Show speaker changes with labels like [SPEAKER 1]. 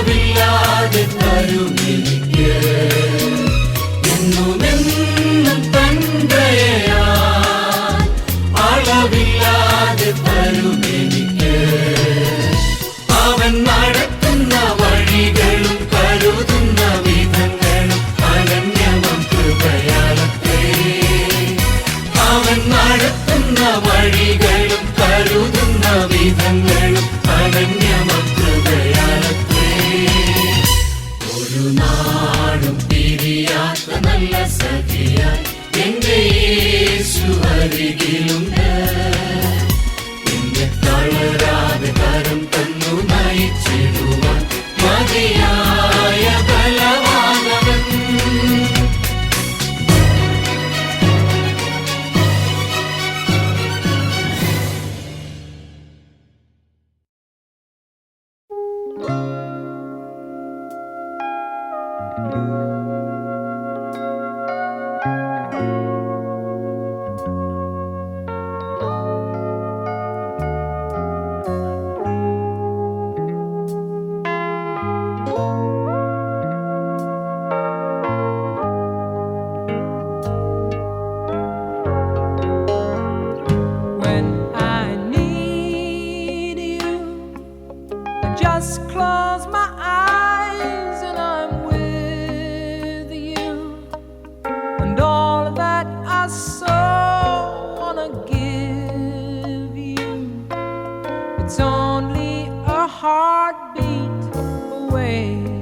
[SPEAKER 1] അളവില്ലാതെ തരുമെനിക്ക് എന്നുമെന്നും തന്ത്രയാ അളവില്ലാതെ തരുമെനിക്ക് അവൻ നടത്തുന്ന വഴികളും കരുതുന്ന വിധങ്ങളും അനന്യമം കൃപയാലത്രേ അവൻ നടത്തുന്ന വഴികളും കരുതുന്ന വിധങ്ങളും അനന്യമം കൃപയാലത്രേ ഒരു നാടും പിരിയാത്ത നല്ല സഖിയായി എന്റെ യേശു അരികിലുണ്ട് എന്നെ തളരാതെ കരം തന്നു നയിച്ചിടുവാൻ മതിയായ ബലവാനവൻ
[SPEAKER 2] Just close my eyes and I'm with you, and all that I so wanna give you, it's only a heartbeat away.